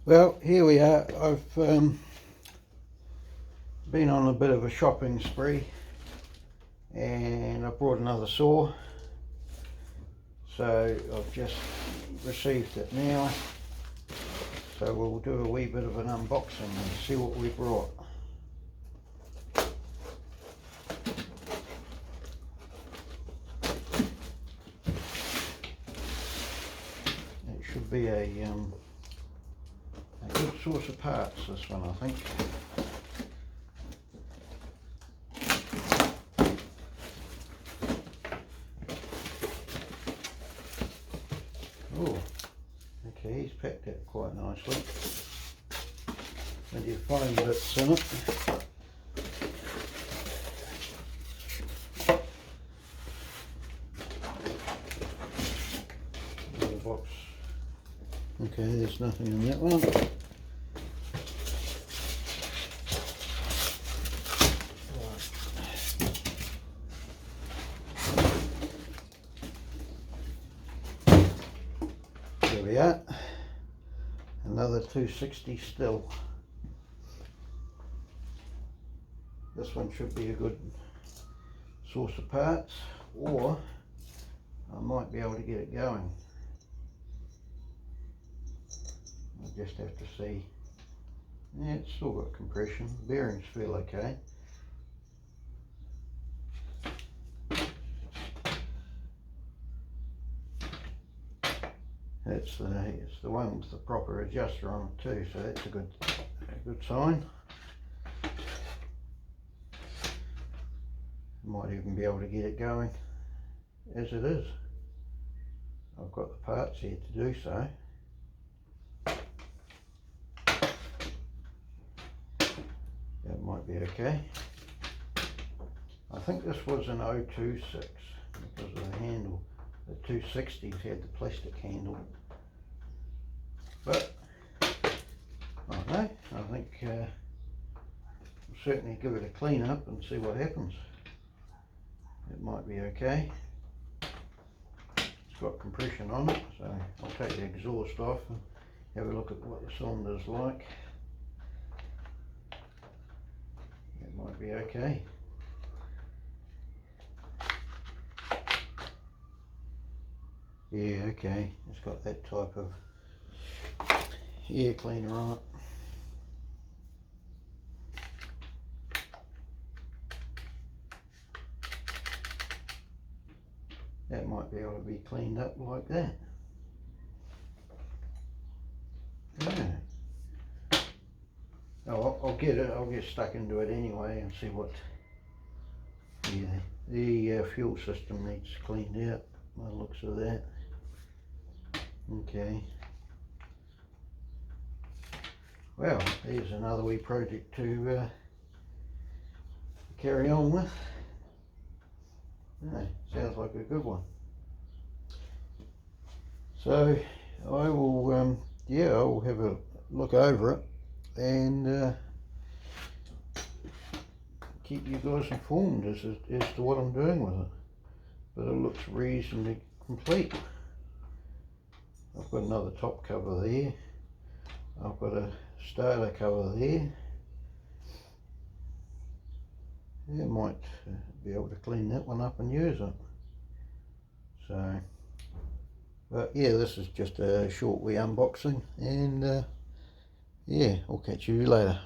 Well, here we are. I've been on a bit of a shopping spree and I brought another saw, so I've just received it now, so we'll do a wee bit of an unboxing and see what we brought. It should be a good source of parts, this one, I think. Oh, okay, he's packed that quite nicely. Plenty of foam bits in it. Little box. Okay, there's nothing in that one. There we are, another 260 still. This one should be a good source of parts, or I might be able to get it going. I just have to see. Yeah, it's still got compression, bearings feel okay. It's the one with the proper adjuster on it too, so that's a good sign. Might even be able to get it going as it is. I've got the parts here to do so. That might be okay. I think this was an 026 because of the handle. The 260s had the plastic handle. But I don't know, I think we'll certainly give it a clean up and see what happens. It might be okay. It's got compression on it, so I'll take the exhaust off and have a look at what the cylinder's like. It might be okay. Yeah, okay, it's got that type of air cleaner on it. That might be able to be cleaned up like that. Yeah. Oh, I'll get stuck into it anyway and see what. Yeah, the fuel system needs cleaned out by the looks of that. Okay. Well, here's another wee project to carry on with. Yeah, sounds like a good one. So I will, yeah, I'll have a look over it and keep you guys informed as to what I'm doing with it. But it looks reasonably complete. I've got another top cover there. I've got a starter cover there. Yeah, might be able to clean that one up and use it. So, but yeah, this is just a short wee unboxing, and yeah, I'll catch you later.